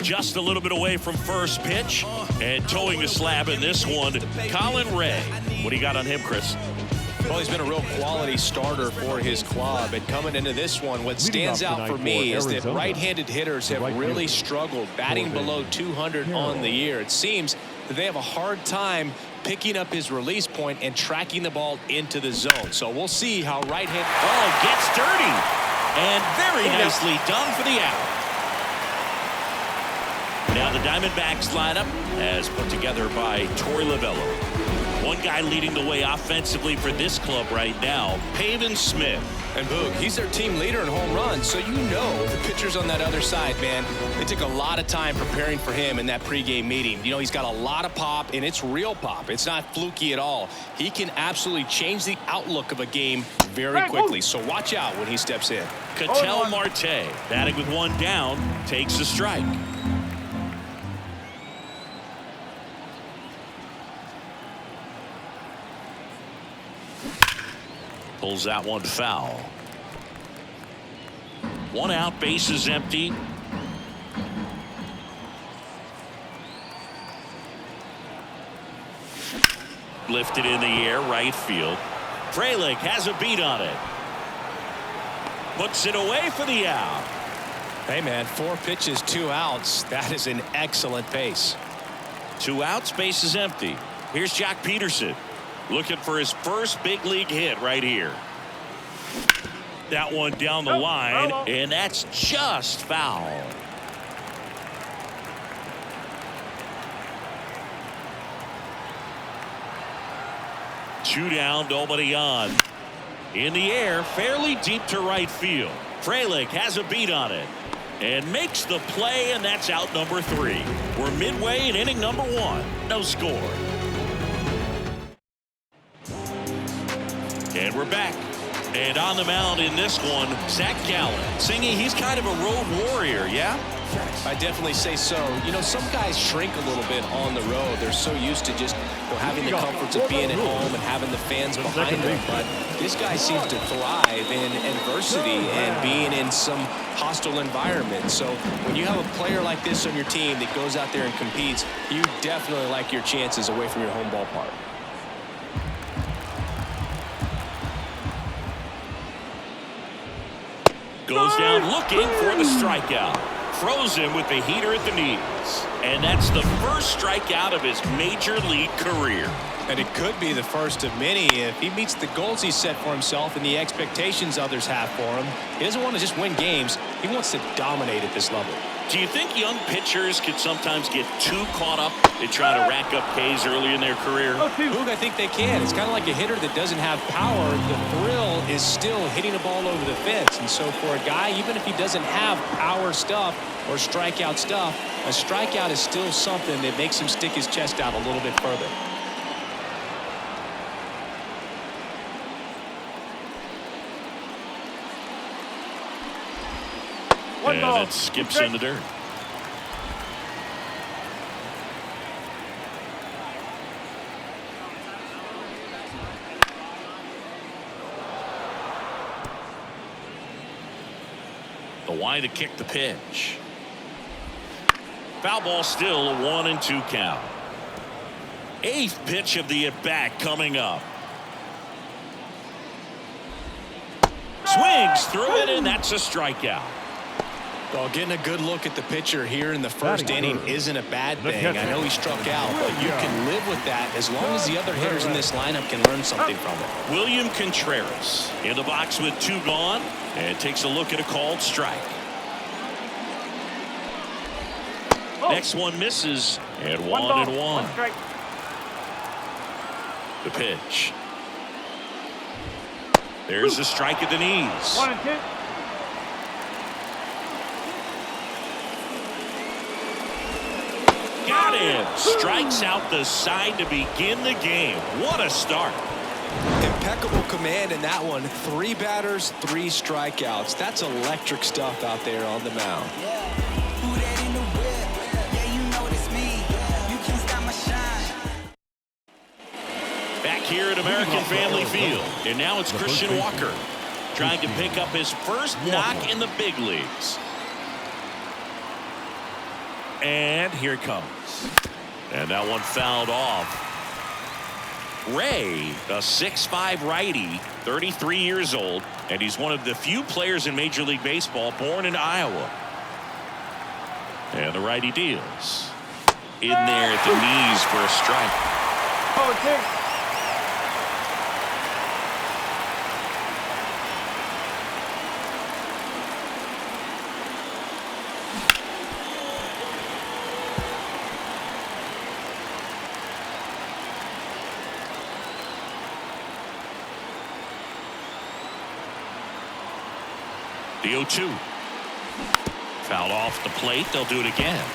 Just a little bit away from first pitch and towing the slab in this one, Colin Ray. What do you got on him, Chris? Well, he's been a real quality starter for his club. And coming into this one, what stands out for me is that right-handed hitters have really struggled batting below 200 on the year. It seems that they have a hard time picking up his release point and tracking the ball into the zone. So we'll see how right-handed... Oh, gets dirty. And very nicely done for the out. Now the Diamondbacks lineup as put together by Torey Lovullo. One guy leading the way offensively for this club right now, Pavin Smith. And Boog, he's their team leader in home runs, so you know the pitchers on that other side, man, they took a lot of time preparing for him in that pregame meeting. You know, he's got a lot of pop, and it's real pop. It's not fluky at all. He can absolutely change the outlook of a game very quickly, so watch out when he steps in. Ketel Marte, batting with one down, takes a strike. Pulls that one foul. One out, bases empty. Lifted in the air, right field. Frelick has a beat on it. Puts it away for the out. Hey, man, 4 pitches, 2 outs. That is an excellent pace. 2 outs, bases empty. Here's Jack Peterson. Looking for his first big league hit right here. That one down the line, and that's just foul. Two down, nobody on. In the air, fairly deep to right field. Frelick has a beat on it and makes the play, and that's out number 3. We're midway in inning number 1. No score. And we're back. And on the mound in this one, Zach Gallen. Singy, he's kind of a road warrior, yeah? I definitely say so. You know, some guys shrink a little bit on the road. They're so used to just having the comforts of being at home and having the fans behind them. But this guy seems to thrive in adversity and being in some hostile environment. So when you have a player like this on your team that goes out there and competes, you definitely like your chances away from your home ballpark. Goes down looking for the strikeout. Throws him with the heater at the knees. And that's the first strikeout of his major league career. And it could be the first of many if he meets the goals he set for himself and the expectations others have for him. He doesn't want to just win games. He wants to dominate at this level. Do you think young pitchers could sometimes get too caught up in trying to rack up Ks early in their career? Boog, I think they can. It's kind of like a hitter that doesn't have power. The thrill is still hitting a ball over the fence. And so for a guy, even if he doesn't have power stuff or strikeout stuff, a strikeout is still something that makes him stick his chest out a little bit further. And it skips in the dirt. The wide to kick the pitch. Foul ball still, a 1-2 count. 8th pitch of the at-bat coming up. Swings through it, and that's a strikeout. Well, getting a good look at the pitcher here in the first inning isn't a bad thing. I know he struck out, but you can live with that as long as the other hitters in this lineup can learn something from it. William Contreras in the box with 2 gone and takes a look at a called strike. Next one misses, and 1-1. The pitch. There's a strike at the knees. 1-2. Got him. Strikes out the side to begin the game. What a start. Impeccable command in that one. 3 batters, 3 strikeouts. That's electric stuff out there on the mound. Back here at American Family Field. And now it's Christian Walker trying to pick up his first knock in the big leagues. and here it comes. And that one fouled off. Ray, a 6'5" righty, 33 years old, and he's one of the few players in Major League Baseball born in Iowa. And the righty deals. In there at the knees for a strike. Oh, The 0-2. Foul off the plate. They'll do it again.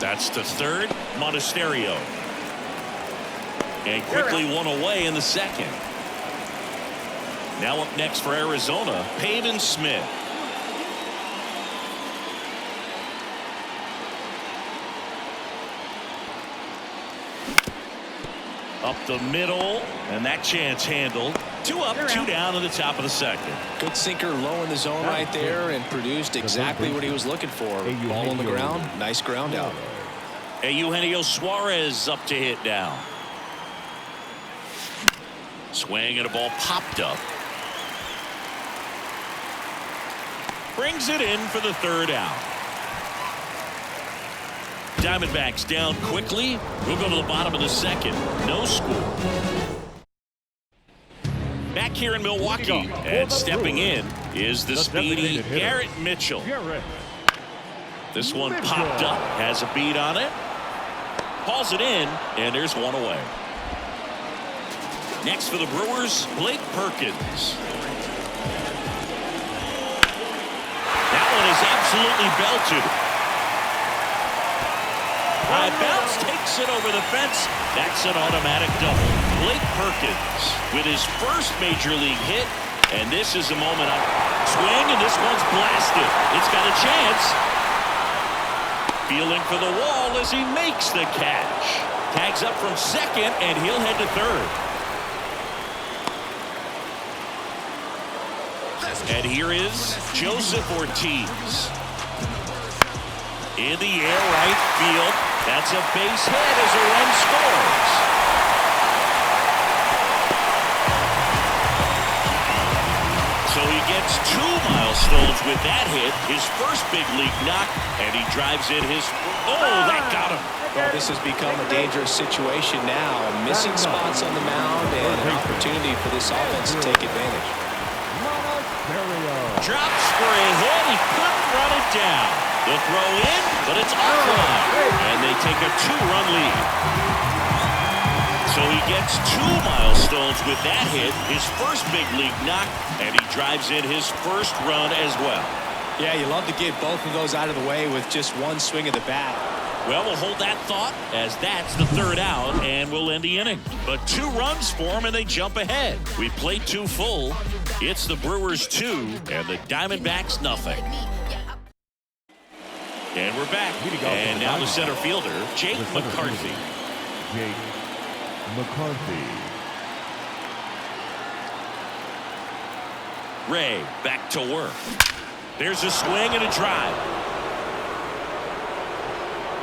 That's the third. Monasterio. And quickly one away in the second. Now up next for Arizona, Pavin Smith. Up the middle, and that chance handled. 2 up, 2 down in the top of the second. Good sinker low in the zone right there and produced exactly what he was looking for. Ball on the ground, nice ground out. Eugenio Suarez up to hit now. Swing and a ball popped up. Brings it in for the third out. Diamondbacks down quickly. We'll go to the bottom of the second. No score. Back here in Milwaukee, and stepping in is the speedy Garrett Mitchell. This one popped up, has a beat on it. Hauls it in, and there's one away. Next for the Brewers, Blake Perkins. That one is absolutely belted. High bounce takes it over the fence. That's an automatic double. Blake Perkins with his first major league hit, and this is a moment on swing, and this one's blasted. It's got a chance. Feeling for the wall as he makes the catch. Tags up from second, and he'll head to third. And here is Joseph Ortiz. In the air, right field. That's a base hit as a run scores. So he gets 2 milestones with that hit, his first big league knock, and he drives in his. Oh, that got him. Well, this has become a dangerous situation now. Missing spots on the mound and an opportunity for this offense to take advantage. Drops for a hit. He couldn't run it down. The throw in, but it's offline, and they take a 2-run lead. So he gets 2 milestones with that hit, his first big league knock, and he drives in his first run as well. Yeah, you love to get both of those out of the way with just one swing of the bat. Well, we'll hold that thought as that's the third out, and we'll end the inning. But 2 runs for them, and they jump ahead. We played 2 full. It's the Brewers 2 and the Diamondbacks nothing. And we're back. And now the center fielder, Jake McCarthy. Jake McCarthy. Ray back to work. There's a swing and a drive.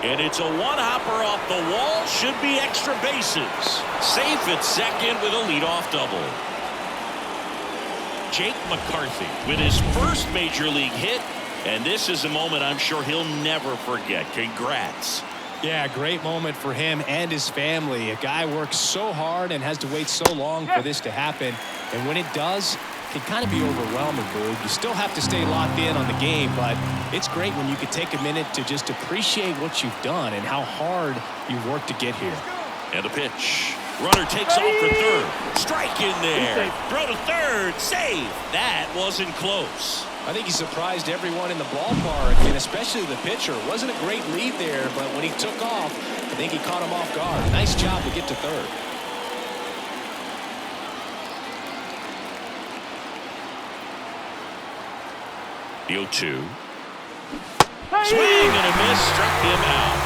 And it's a one-hopper off the wall. Should be extra bases. Safe at second with a leadoff double. Jake McCarthy with his first major league hit. And this is a moment I'm sure he'll never forget. Congrats. Yeah, great moment for him and his family. A guy works so hard and has to wait so long for this to happen. And when it does, it can kind of be overwhelming, Boog. You still have to stay locked in on the game, but it's great when you can take a minute to just appreciate what you've done and how hard you've worked to get here. And a pitch. Runner takes off for third. Strike in there. Throw to third. Save. That wasn't close. I think he surprised everyone in the ballpark, and especially the pitcher. It wasn't a great lead there, but when he took off, I think he caught him off guard. Nice job to get to third. The 0-2. Swing and a miss. Struck him out.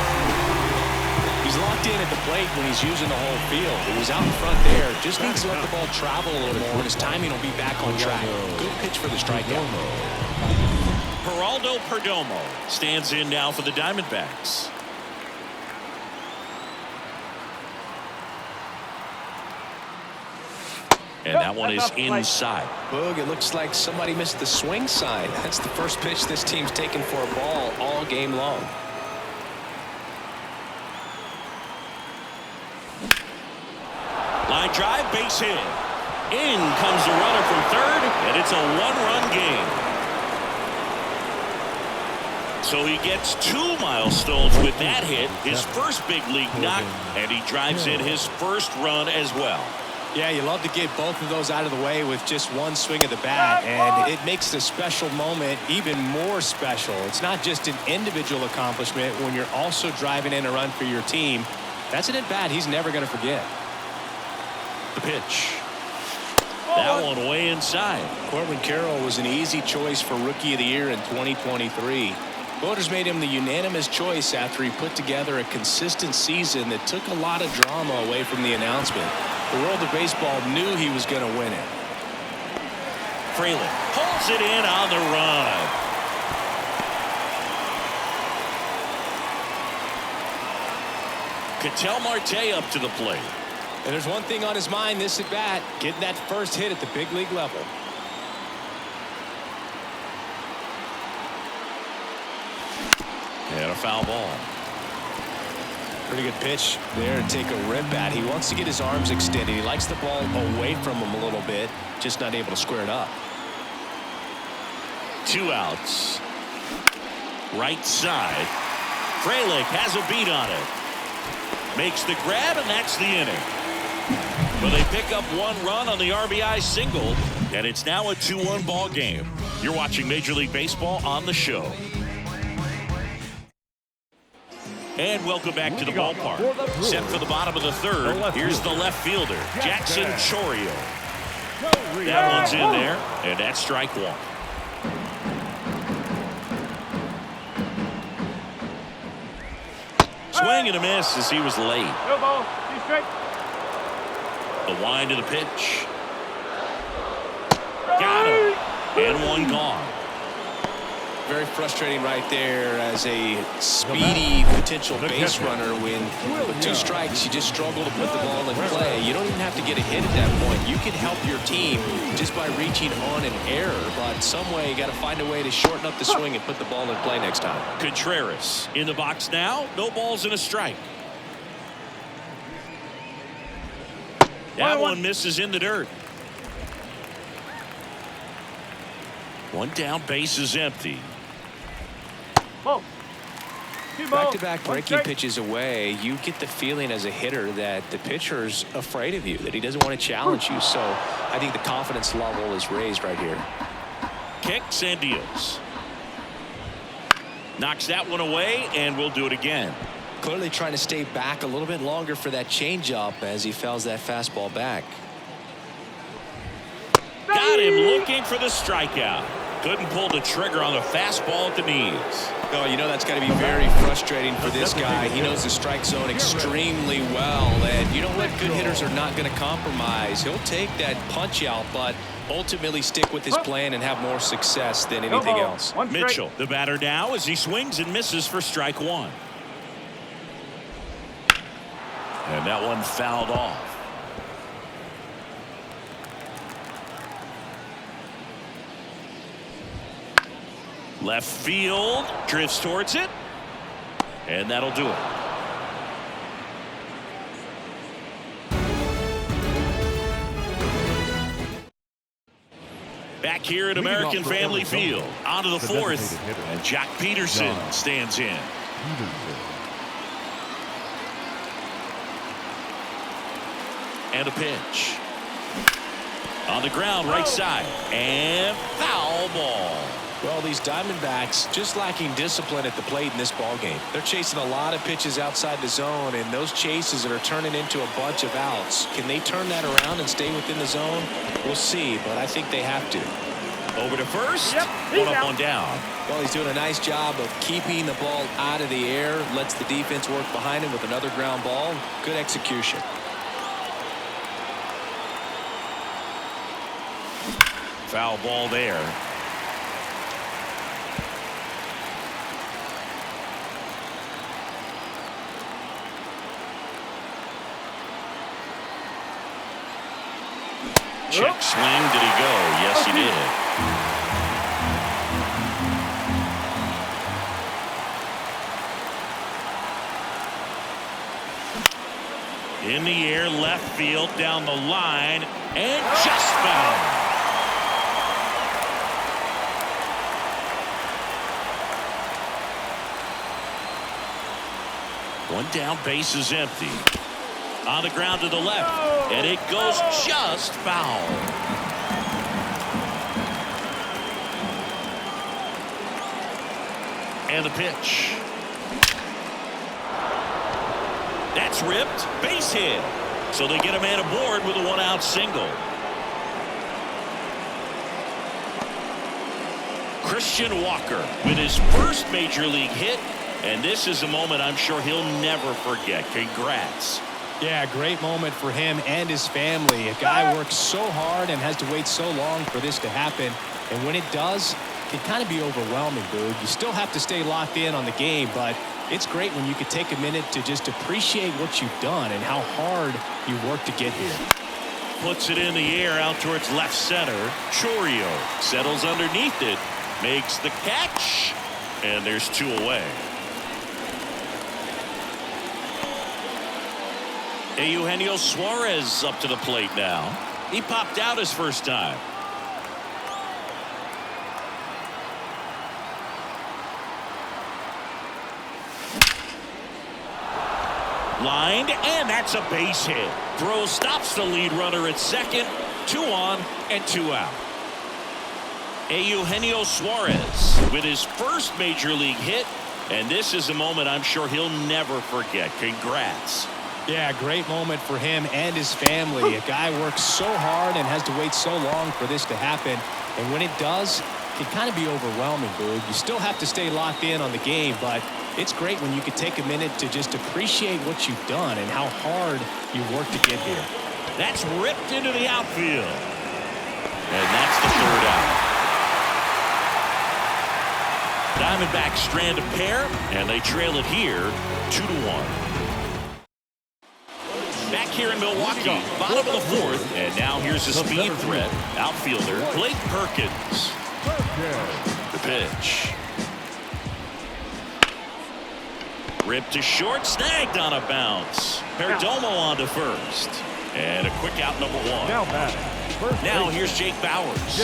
He He's locked in at the plate when he's using the whole field. He was out in front there. Just needs to let the ball travel a little more, and his timing will be back on track. Good pitch for the strikeout. Geraldo Perdomo stands in now for the Diamondbacks. And that one is inside. Boog, it looks like somebody missed the swing side. That's the first pitch this team's taken for a ball all game long. Line drive, base hit. In comes the runner from third, and it's a one-run game. So he gets 2 milestones with that hit, his first big league knock, and he drives in his first run as well. Yeah, you love to get both of those out of the way with just one swing of the bat, and it makes the special moment even more special. It's not just an individual accomplishment when you're also driving in a run for your team. That's an at-bat he's never going to forget. The pitch. That one way inside. Corbin Carroll was an easy choice for Rookie of the Year in 2023. Voters made him the unanimous choice after he put together a consistent season that took a lot of drama away from the announcement. The world of baseball knew he was going to win it. Fraley pulls it in on the run. Ketel Marte up to the plate. And there's one thing on his mind this at bat, getting that first hit at the big league level. And a foul ball. Pretty good pitch there to take a rip at. He wants to get his arms extended. He likes the ball away from him a little bit, just not able to square it up. 2 outs. Right side. Fraley has a beat on it. Makes the grab, and that's the inning. Well, they pick up 1 run on the RBI single, and it's now a 2-1 ball game. You're watching Major League Baseball on the show. And welcome back to the ballpark. Set for the bottom of the third. Here's the left fielder, Jackson Chourio. That one's in there, and that's strike 1. Swing and a miss as he was late. The wind to the pitch. Got him. And 1 gone. Very frustrating right there as a speedy potential base runner. When with 2 strikes, you just struggle to put the ball in play. You don't even have to get a hit at that point. You can help your team just by reaching on an error, but some way you got to find a way to shorten up the swing and put the ball in play next time. Contreras in the box now. No balls and a strike. That one misses in the dirt. 1 down, base is empty. Back-to-back breaking pitches away, you get the feeling as a hitter that the pitcher's afraid of you, that he doesn't want to challenge you. So I think the confidence level is raised right here. Kicks and deals. Knocks that one away, and we'll do it again. Clearly trying to stay back a little bit longer for that changeup as he fouls that fastball back. Got him looking for the strikeout. Couldn't pull the trigger on the fastball at the knees. Oh, you know that's got to be very frustrating for this guy. He knows the strike zone extremely well, and you know what? Good hitters are not going to compromise. He'll take that punch out, but ultimately stick with his plan and have more success than anything else. Mitchell, the batter now, as he swings and misses for strike 1. And that one fouled off. Left field, drifts towards it, and that'll do it. Back here at American Family Field, onto the 4th, and Jack Peterson stands in. And a pitch. On the ground, right side, and foul ball. Well, these Diamondbacks just lacking discipline at the plate in this ballgame. They're chasing a lot of pitches outside the zone, and those chases are turning into a bunch of outs. Can they turn that around and stay within the zone? We'll see, but I think they have to. Over to first. Yep, One up, one down. Well, he's doing a nice job of keeping the ball out of the air. Lets the defense work behind him with another ground ball. Good execution. Foul ball there. Check swing. Did he go? Yes, he did. In the air, left field, down the line, and just foul. One down, base is empty. On the ground to the left, and it goes just foul. And the pitch. That's ripped. Base hit. So they get a man aboard with a one-out single. Christian Walker with his first major league hit. And this is a moment I'm sure he'll never forget. Congrats. Yeah, great moment for him and his family. A guy works so hard and has to wait so long for this to happen. And when it does, it can kind of be overwhelming, Boog. You still have to stay locked in on the game, but it's great when you could take a minute to just appreciate what you've done and how hard you worked to get here. Puts it in the air out towards left center. Chorio settles underneath it, makes the catch, and there's two away. Eugenio Suarez up to the plate now. He popped out his first time. Lined, and that's a base hit. Throw stops the lead runner at second. 2 on and 2 out. Eugenio Suarez with his first major league hit, and this is a moment I'm sure he'll never forget. Congrats. Yeah, great moment for him and his family. A guy works so hard and has to wait so long for this to happen. And when it does, it can kind of be overwhelming, Boog. You still have to stay locked in on the game, but it's great when you could take a minute to just appreciate what you've done and how hard you worked to get here. That's ripped into the outfield. And that's the third out. Diamondbacks strand a pair, and they trail it here 2-1. Back here in Milwaukee, bottom of the fourth, and now here's a speed threat. Outfielder Blake Perkins. The pitch. Ripped to short, snagged on a bounce. Perdomo on to first. And a quick out, number 1. Now here's Jake Bauers.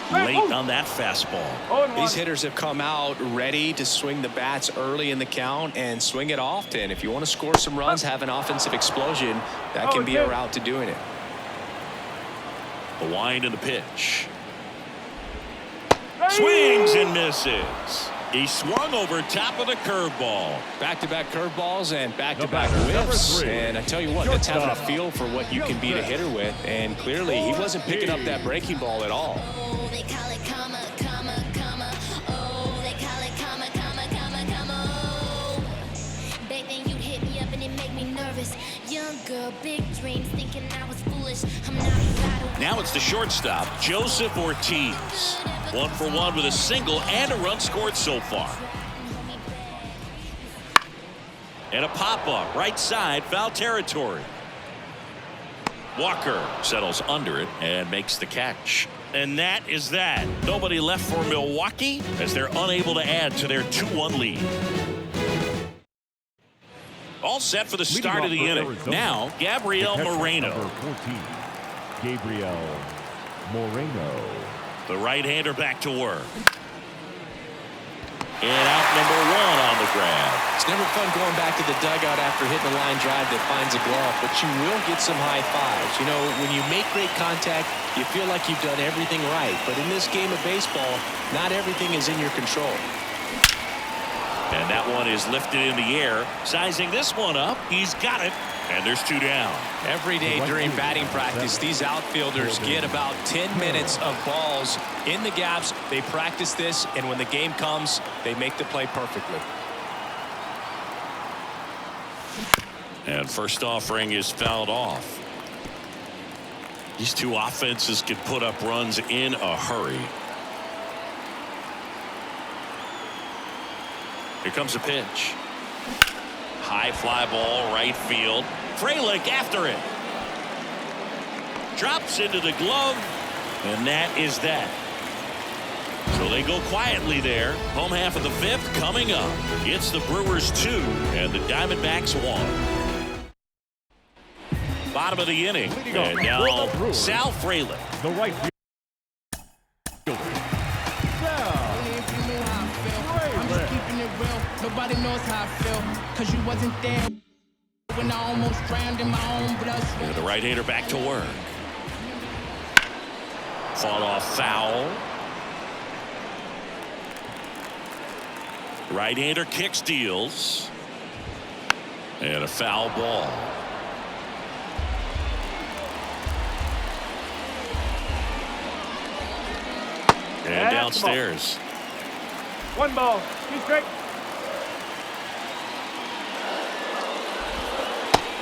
Late on that fastball. These hitters have come out ready to swing the bats early in the count and swing it often. If you want to score some runs, have an offensive explosion, that can be a route to doing it. The wind and the pitch. Swings and misses. He swung over top of the curveball. Back-to-back curveballs and back-to-back whiffs. And I tell you what, that's having a feel for what you can beat a hitter with. And clearly, he wasn't picking up that breaking ball at all. They call it karma, karma, karma. Oh, they call it karma, karma, karma, karma. Back then you'd hit me up and it make me nervous. Young girl, big dreams, thinking I was foolish. I'm not excited. Now it's the shortstop, Joseph Ortiz. 1 for 1 with a single and a run scored so far. And a pop-up, right side, foul territory. Walker settles under it and makes the catch. And that is that. Nobody left for Milwaukee as they're unable to add to their 2-1 lead. All set for the start of the inning. Now, Gabriel Moreno. Number 14, Gabriel Moreno. The right-hander back to work. And out number 1 on the grab. It's never fun going back to the dugout after hitting a line drive that finds a glove, but you will get some high fives. You know, when you make great contact, you feel like you've done everything right. But in this game of baseball, not everything is in your control. And that one is lifted in the air. Sizing this one up. He's got it. And there's 2 down. Every day during batting practice, these outfielders get about 10 minutes of balls in the gaps. They practice this, and when the game comes, they make the play perfectly. And first offering is fouled off. These two offenses can put up runs in a hurry. Here comes a pitch. High fly ball, right field. Frelick after it. Drops into the glove, and that is that. So they go quietly there. Home half of the 5th coming up. It's the Brewers 2 and the Diamondbacks 1. Bottom of the inning. And now Sal Frelick. The right fielder. Nobody knows how I feel, cause you wasn't there when I almost drowned in my own blood. And the right-hander back to work. Fought off foul. Right-hander kicks, deals. And a foul ball. And downstairs. 1 ball. 2 straight.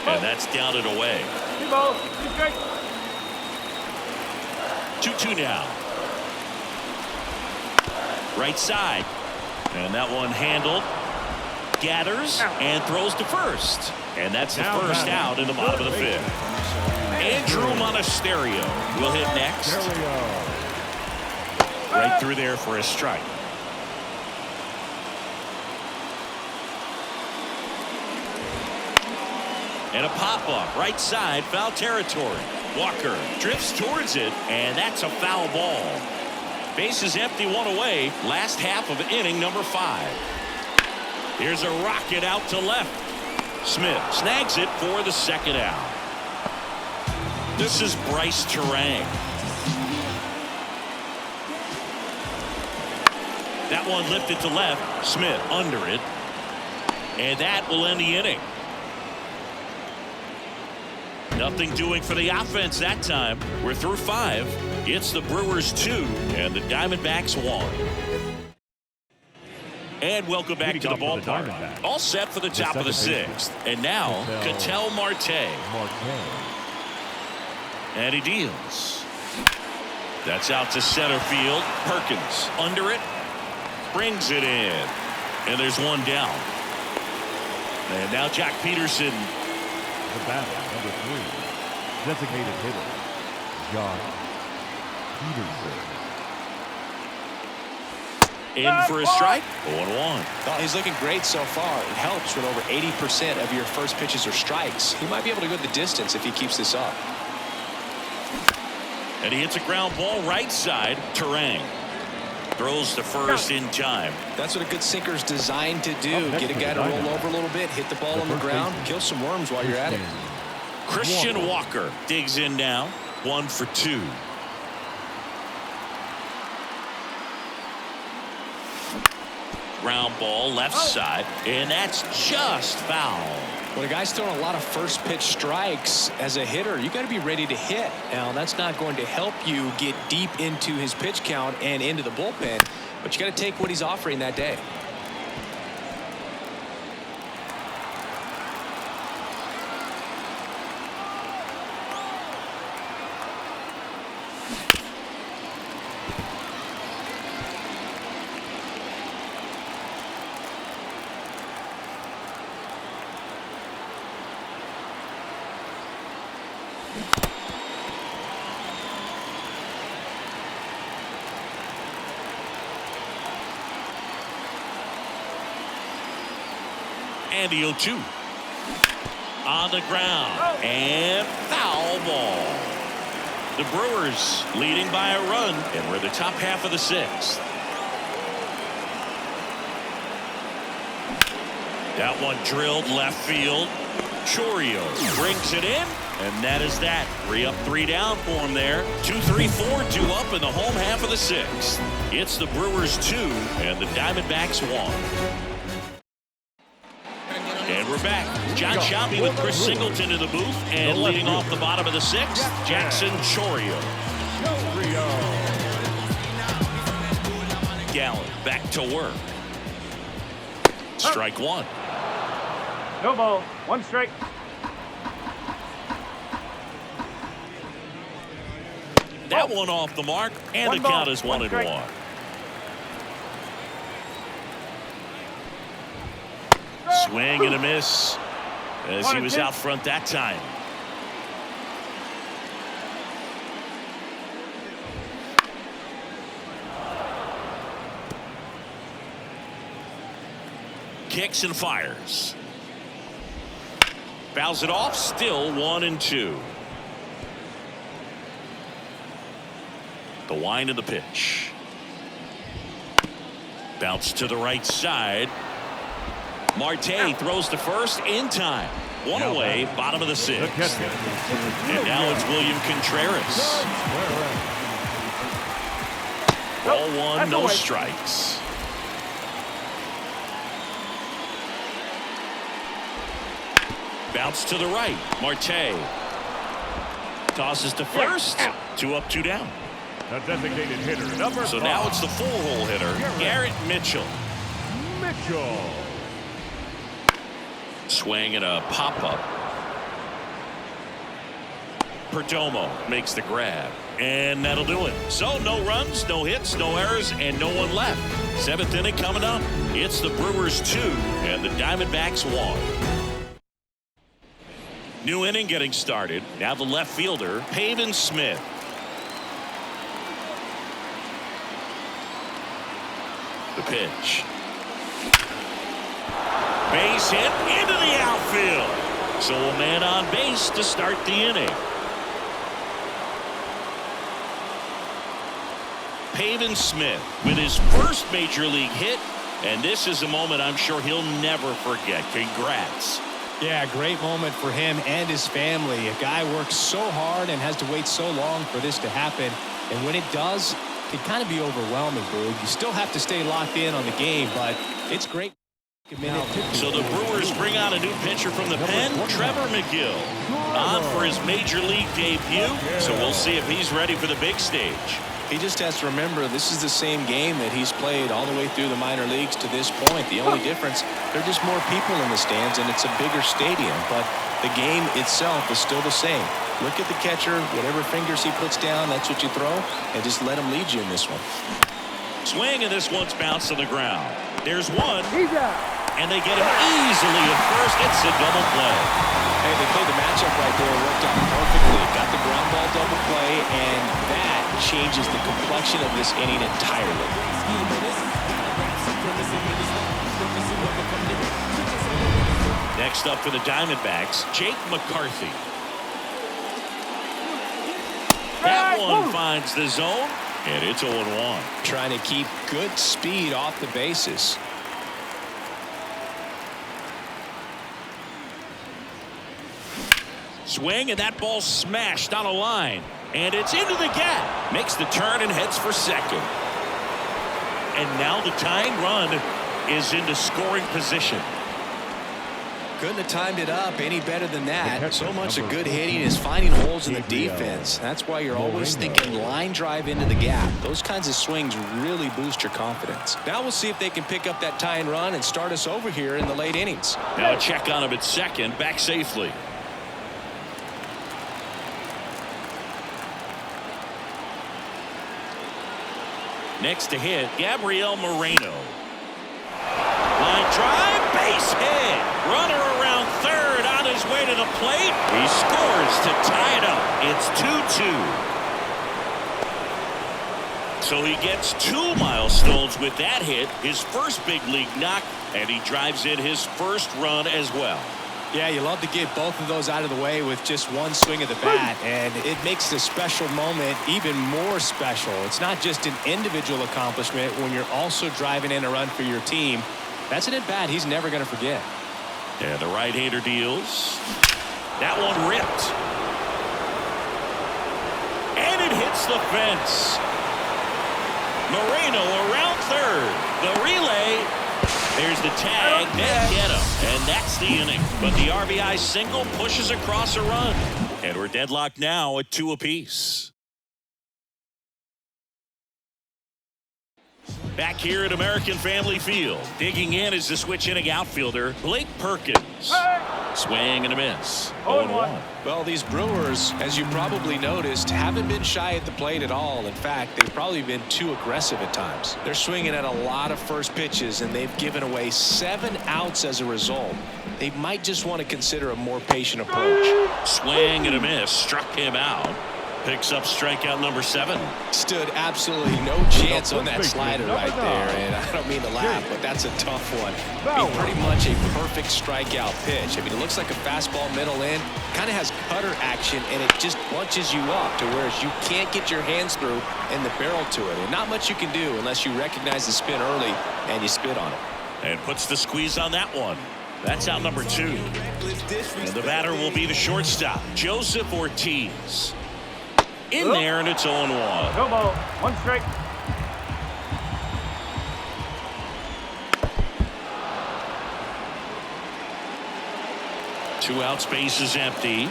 And that's down and away. 2 balls. 2 straight. 2-2 now. Right side. And that one handled. Gathers and throws to first. And that's the first out in the bottom of the 5th. Andrew Monasterio will hit next. Right through there for a strike. And a pop-up right side, foul territory. Walker drifts towards it, and that's a foul ball. Bases empty, 1 away. Last half of inning number 5. Here's a rocket out to left. Smith snags it for the 2nd out. This is Bryce Terang. That one lifted to left. Smith under it. And that will end the inning. Nothing doing for the offense that time. We're through 5. It's the Brewers 2 and the Diamondbacks 1. And welcome back to the ballpark. All set for the top of the 6th. And now, Ketel Marte. And he deals. That's out to center field. Perkins under it. Brings it in. And there's 1 down. And now Jack Peterson. The batter, number 3. Designated hitter. Josh Peterson. In for a strike. 0-1. Well, he's looking great so far. It helps when over 80% of your first pitches are strikes. He might be able to go the distance if he keeps this up. And he hits a ground ball right side. Terang throws to first in time. That's what a good sinker is designed to do. Get a guy to roll over a little bit, hit the ball on the ground, kill some worms while you're at it. Christian Walker digs in now. 1 for 2. Ground ball left side, and that's just foul. When a guy's throwing a lot of first pitch strikes as a hitter, you got to be ready to hit. Now, that's not going to help you get deep into his pitch count and into the bullpen, but you got to take what he's offering that day. And the 0-2 on the ground and foul ball. The Brewers leading by a run, and we're the top half of the 6th. That one drilled left field. Chorio brings it in, and that is that. 3 up, 3 down for him there. 2-3, 4-2 up in the home half of the 6th. It's the Brewers 2 and the Diamondbacks 1. And We're back. John Shelby with Chris Singleton in the booth, and leading off the bottom of the sixth, Jackson Chourio. Gallen back to work. Strike one. No ball. One strike. That one off the mark, and the count is 1-1. Swing and a miss as he was out front that time. Kicks and fires. Fouls it off, still 1-2. The wind of the pitch. Bounce to the right side. Marte throws to first in time. One away, bottom of the sixth. And now it's William Contreras. Ball one, no strikes. Bounce to the right. Marte tosses to first. 2 up, 2 down. The designated hitter, number So 5. now it's the 4-hole hitter, Garrett Mitchell. Swing and a pop-up. Perdomo makes the grab. And that'll do it. So no runs, no hits, no errors, and no one left. 7th inning coming up. It's the Brewers 2 and the Diamondbacks 1. New inning getting started. Now the left fielder, Pavin Smith. The pitch. Base hit into the outfield. So a man on base to start the inning. Pavin Smith with his first major league hit, and this is a moment I'm sure he'll never forget. Congrats. Yeah, great moment for him and his family. A guy works so hard and has to wait so long for this to happen, and when it does, it can kind of be overwhelming, dude. You still have to stay locked in on the game, but it's great. So the Brewers bring out a new pitcher from the pen, Trevor McGill, on for his major league debut. So we'll see if he's ready for the big stage. He just has to remember this is the same game that he's played all the way through the minor leagues to this point. The only difference, there are just more people in the stands and it's a bigger stadium, but the game itself is still the same. Look at the catcher, whatever fingers he puts down, that's what you throw, and just let him lead you in this one. Swing, and this one's bounced to the ground. There's one, and they get him easily at first. It's a double play. Hey, they played the matchup right there. It worked out perfectly. Got the ground ball double play, and that changes the complexion of this inning entirely. Next up for the Diamondbacks, Jake McCarthy. That one finds the zone, and it's 0-1. Trying to keep good speed off the bases. Swing, and that ball smashed on a line. And it's into the gap. Makes the turn and heads for second. And now the tying run is into scoring position. Couldn't have timed it up any better than that. So much of good hitting is finding holes in the defense. That's why you're always thinking line drive into the gap. Those kinds of swings really boost your confidence. Now we'll see if they can pick up that tying run and start us over here in the late innings. Now a check on him at second, back safely. Next to hit, Gabriel Moreno. Line drive, base hit. Runner around third on his way to the plate. He scores to tie it up. It's 2-2. So he gets 2 milestones with that hit, his first big league knock, and he drives in his first run as well. Yeah, you love to get both of those out of the way with just one swing of the bat, and it makes the special moment even more special. It's not just an individual accomplishment when you're also driving in a run for your team. That's an at-bat he's never going to forget. And the right-hander deals. That one ripped. And it hits the fence. Moreno around third. The relay. There's the tag. They get him. And that's the inning. But the RBI single pushes across a run. And we're deadlocked now at 2 apiece. Back here at American Family Field. Digging in is the switch hitting outfielder, Blake Perkins. Swing and a miss. 0-1. Well, these Brewers, as you probably noticed, haven't been shy at the plate at all. In fact, they've probably been too aggressive at times. They're swinging at a lot of first pitches, and they've given away 7 outs as a result. They might just want to consider a more patient approach. Swing and a miss. Struck him out. Picks up strikeout number 7. Stood absolutely no chance on that slider right there, and I don't mean to laugh, but that's a tough one. Pretty much a perfect strikeout pitch. I mean, it looks like a fastball middle in, kind of has cutter action, and it just bunches you up to where you can't get your hands through and the barrel to it. And not much you can do unless you recognize the spin early and you spit on it. And puts the squeeze on that one. That's out number 2. And the batter will be the shortstop, Joseph Ortiz. In there, and it's 0-1. No ball. 1 strike. Two outs, base is empty.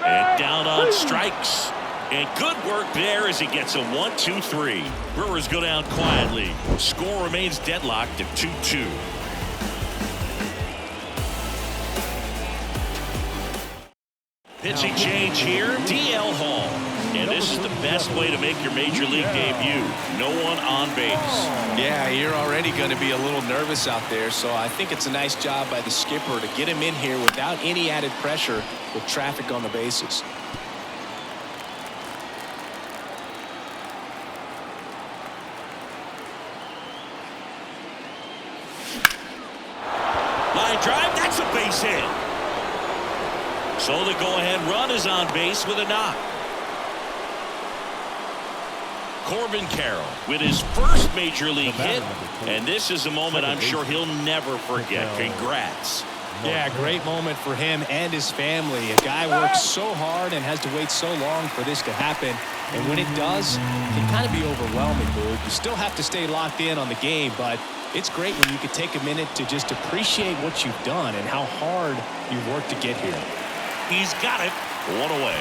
And down on strikes. And good work there as he gets a 1-2-3. Brewers go down quietly. Score remains deadlocked at 2-2. Pitching change here, DL Hall. And this is the best way to make your major league debut. No one on base. Yeah, you're already going to be a little nervous out there, so I think it's a nice job by the skipper to get him in here without any added pressure with traffic on the bases. Line drive, that's a base hit. So the go-ahead run is on base with a knock. Corbin Carroll with his first major league hit, and this is a moment I'm sure he'll never forget. Congrats. Yeah, great moment for him and his family. A guy works so hard and has to wait so long for this to happen, and when it does, it can kind of be overwhelming, dude. You still have to stay locked in on the game, but it's great when you can take a minute to just appreciate what you've done and how hard you've worked to get here. He's got it. 1 away.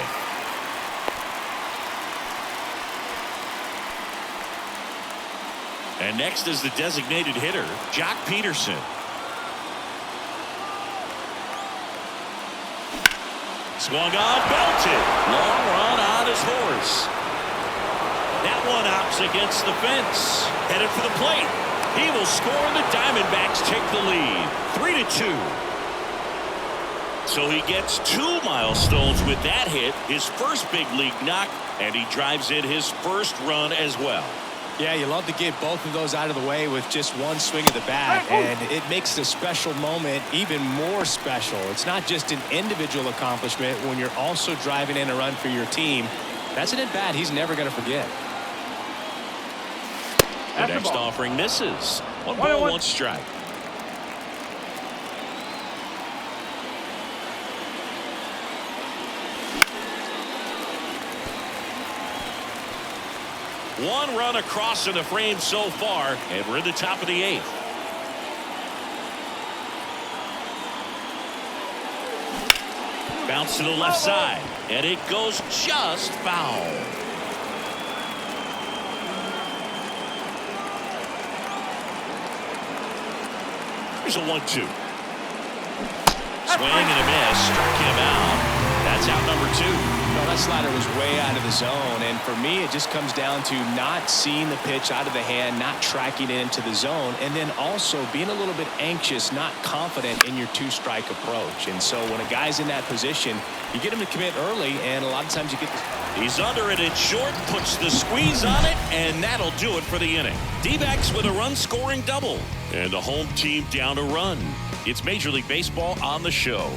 And next is the designated hitter, Jock Peterson. Swung on, belted. Long run on his horse. That one opts against the fence. Headed for the plate. He will score, and the Diamondbacks take the lead. 3-2. So he gets 2 milestones with that hit, his first big league knock, and he drives in his first run as well. Yeah, you love to get both of those out of the way with just one swing of the bat, and it makes the special moment even more special. It's not just an individual accomplishment when you're also driving in a run for your team. That's an at-bat he's never going to forget. The next offering misses. 1 ball, 1 strike. One run across in the frame so far, and we're in the top of the 8th. Bounce to the left side, and it goes just foul. Here's a 1-2. Swing and a miss, struck him out. That's out number 2. No, that slider was way out of the zone, and for me it just comes down to not seeing the pitch out of the hand, not tracking it into the zone, and then also being a little bit anxious, not confident in your 2-strike approach. And so when a guy's in that position, you get him to commit early, and a lot of times you get He's under it at short, puts the squeeze on it, and that'll do it for the inning. D-backs with a run-scoring double, and the home team down a run. It's Major League Baseball on the show.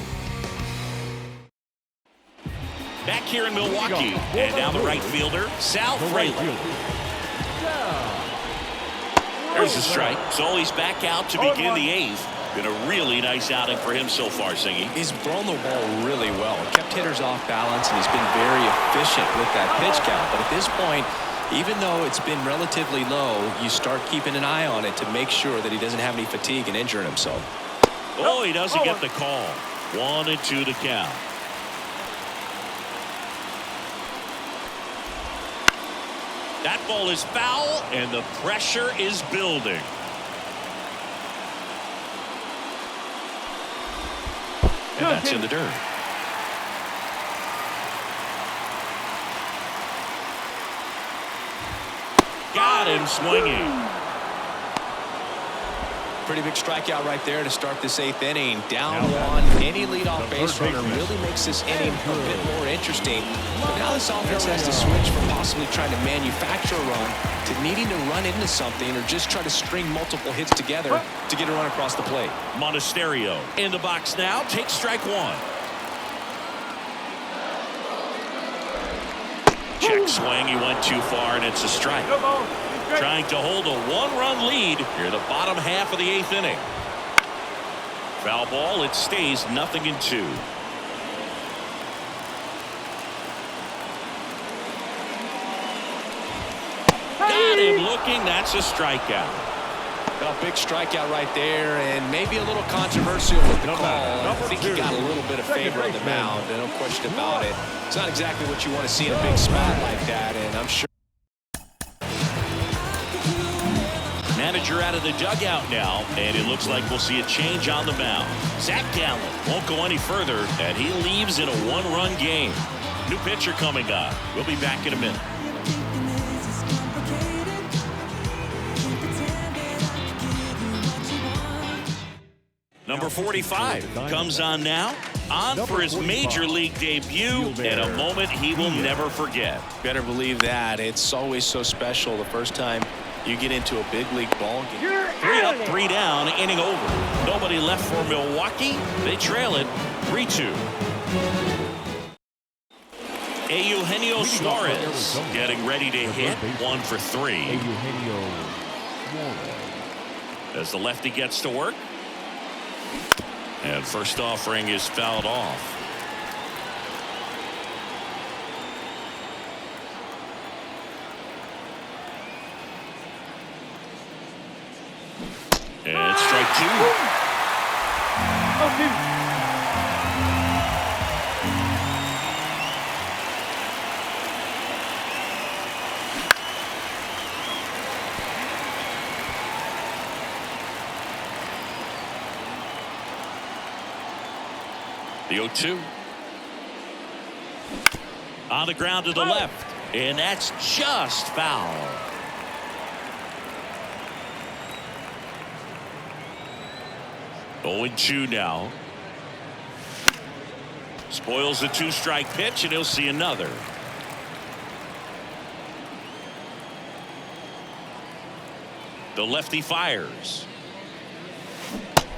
Back here in Milwaukee, and down the right fielder, Sal Fraley. There's a strike. So he's back out to begin the 8th. Been a really nice outing for him so far, Singy. He's thrown the ball really well. Kept hitters off balance, and he's been very efficient with that pitch count. But at this point, Even though it's been relatively low, you start keeping an eye on it to make sure that he doesn't have any fatigue and injuring himself. Oh, he doesn't get the call. 1-2 to count. That ball is foul, and the pressure is building. And that's in the dirt. Got him swinging. Pretty big strikeout right there to start this 8th inning. Down one. Any leadoff base runner really makes this inning a bit more interesting. But now this offense has to switch from possibly trying to manufacture a run to needing to run into something or just try to string multiple hits together to get a run across the plate. Monasterio in the box now. Takes strike one. Check swing. He went too far, and it's a strike. Trying to hold a one-run lead here the bottom half of the 8th inning. Foul ball. It stays 0-2. Got him looking. That's a strikeout. A big strikeout right there, and maybe a little controversial with the call. I think he got a little bit of favor on the mound, no question about it. It's not exactly what you want to see in a big spot like that, and I'm sure. Manager out of the dugout now, and it looks like we'll see a change on the mound. Zach Gallen won't go any further, and he leaves in a one-run game. New pitcher coming up. We'll be back in a minute. Number 45 comes on now. On for his major league debut in a moment he will never forget. Better believe that. It's always so special the first time you get into a big league ball game. 3 up, 3 down, inning over. Nobody left for Milwaukee. They trail it 3-2. Eugenio Suarez getting ready to hit. 1 for 3. As the lefty gets to work. And first offering is fouled off. And strike 2. The 0-2. On the ground to the left. And that's just foul. Oh, 0-2 now. Spoils the 2-strike pitch, and he'll see another. The lefty fires.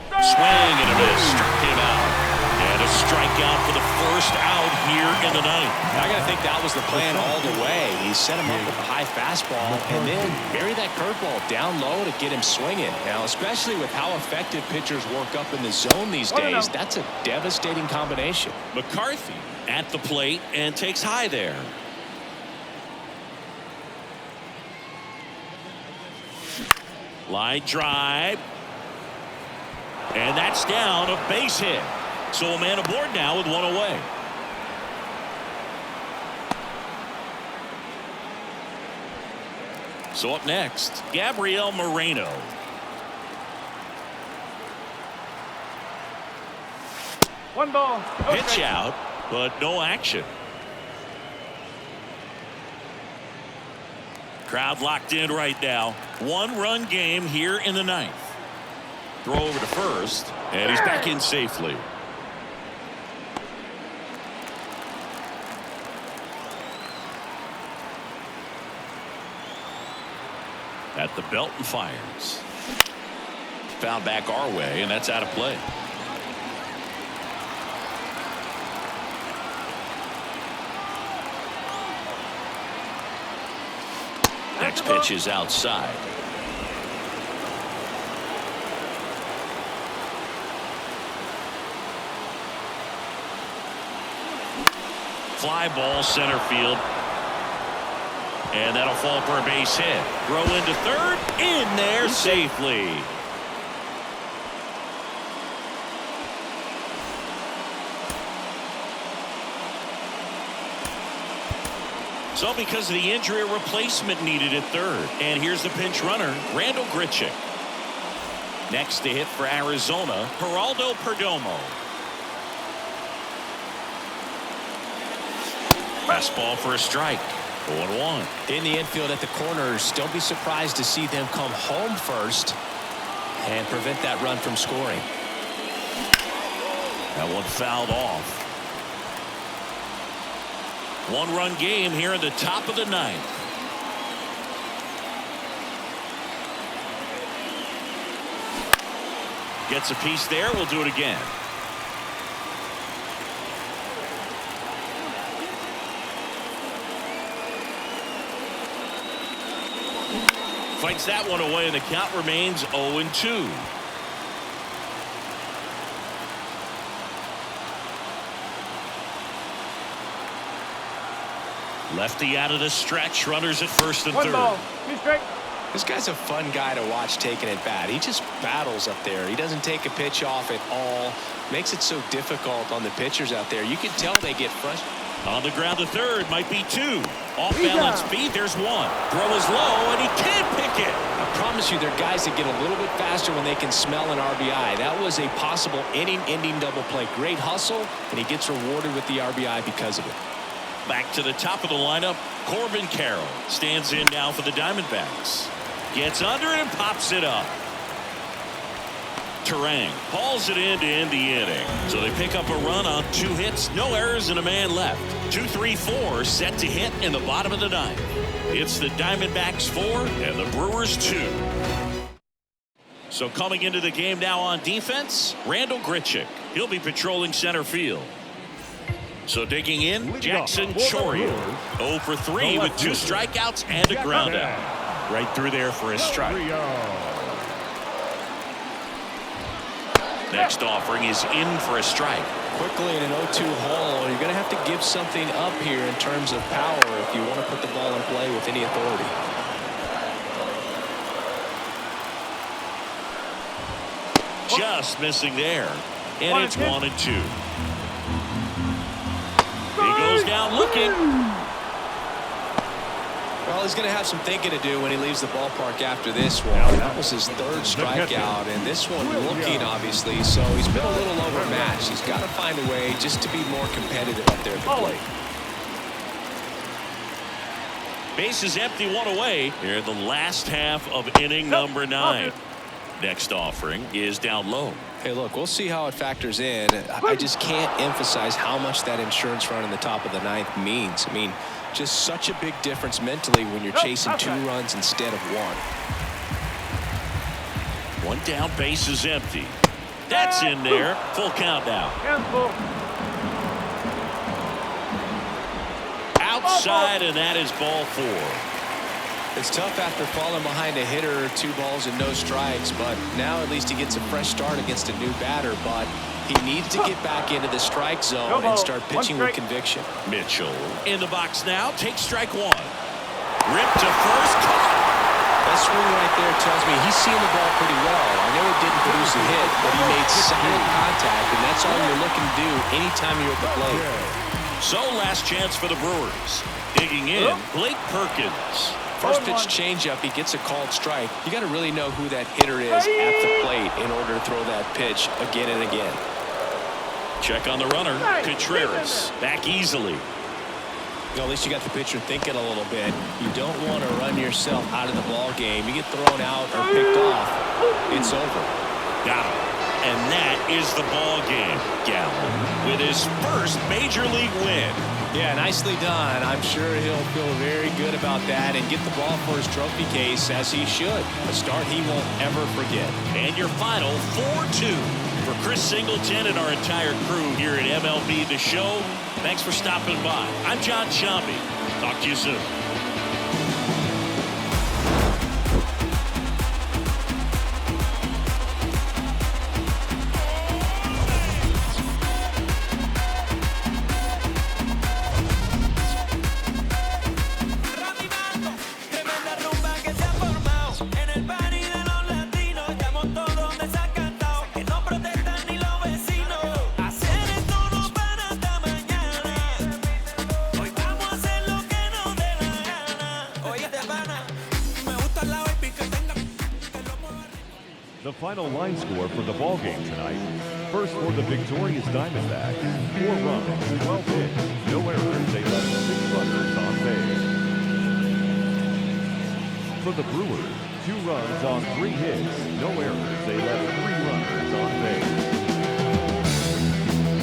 Swing and a miss. Struck him out. And a strikeout for the first out here in the ninth. I got to think that was the plan all the way. He set him up with a high fastball and then bury that curveball down low to get him swinging. Now, especially with how effective pitchers work up in the zone these days, that's a devastating combination. McCarthy at the plate and takes high there. Line drive. And that's down, a base hit. So a man aboard now with 1 away. So up next, Gabriel Moreno. One ball. Pitch out, but no action. Crowd locked in right now. 1-run game here in the ninth. Throw over to first, and he's back in safely. At the belt and fires. Foul back our way, and that's out of play. Next pitch is outside. Fly ball center field. And that'll fall for a base hit. Throw into third. In there safely. So because of the injury, a replacement needed at third. And here's the pinch runner, Randall Grichuk. Next to hit for Arizona, Geraldo Perdomo. Fastball for a strike. 0-1. In the infield at the corners, don't be surprised to see them come home first and prevent that run from scoring. That one fouled off. One-run game here in the top of the ninth. Gets a piece there. We'll do it again. Fights that one away, and the count remains 0-2. Lefty out of the stretch. Runners at first and third. 1 ball. 2 strike. This guy's a fun guy to watch taking it bat. He just battles up there. He doesn't take a pitch off at all. Makes it so difficult on the pitchers out there. You can tell they get frustrated. On the ground to third. Might be 2. Off balance feet. There's 1. Throw is low, and he can't pick it. I promise you, there are guys that get a little bit faster when they can smell an RBI. That was a possible inning-ending double play. Great hustle, and he gets rewarded with the RBI because of it. Back to the top of the lineup, Corbin Carroll stands in now for the Diamondbacks. Gets under and pops it up. Terang hauls it in to end the inning. So they pick up a run on 2 hits, no errors, and a man left. 2-3-4 set to hit in the bottom of the ninth. It's the Diamondbacks 4 and the Brewers 2. So coming into the game now on defense, Randall Grichuk. He'll be patrolling center field. So digging in, Jackson Chourio. 0 for 3 with 2 strikeouts and a ground out. Right through there for a strike. Next offering is in for a strike. Quickly in an 0-2 hole, you're going to have to give something up here in terms of power if you want to put the ball in play with any authority. Just missing there. And it's 1-2. He goes down looking. Well, he's going to have some thinking to do when he leaves the ballpark after this one. That was his 3rd strikeout, and this one looking, obviously, so he's been a little overmatched. He's got to find a way just to be more competitive up there at the plate. Base is empty, 1 away. Here in the last half of inning number 9. Next offering is down low. Hey, look, we'll see how it factors in. I just can't emphasize how much that insurance run in the top of the ninth means. I mean, just such a big difference mentally when you're chasing 2 runs instead of 1. 1 down, base is empty. That's in there. Full count now. Outside, and that is ball 4. It's tough after falling behind a hitter, 2 balls and no strikes, but now at least he gets a fresh start against a new batter. But he needs to get back into the strike zone and start pitching with conviction. Mitchell in the box now. Takes strike 1. Ripped to first. That swing right there tells me he's seeing the ball pretty well. I know it didn't produce a hit, but he made solid contact, and that's all you're looking to do anytime you're at the plate. So last chance for the Brewers. Digging in, Blake Perkins. First pitch changeup, he gets a called strike. You got to really know who that hitter is at the plate in order to throw that pitch again and again. Check on the runner. Contreras back easily. At least you got the pitcher thinking a little bit. You don't want to run yourself out of the ball game. You get thrown out or picked off, it's over. Got him. And that is the ball game. Gallen with his first major league win. Yeah, nicely done. I'm sure he'll feel very good about that and get the ball for his trophy case, as he should. A start he won't ever forget. And your final 4-2 for Chris Singleton and our entire crew here at MLB The Show. Thanks for stopping by. I'm John Shambi. Talk to you soon. The final line score for the ball game tonight. First for the victorious Diamondbacks, 4 runs, 12 hits, no errors, they left 6 runners on base. For the Brewers, 2 runs on 3 hits, no errors, they left 3 runners on base.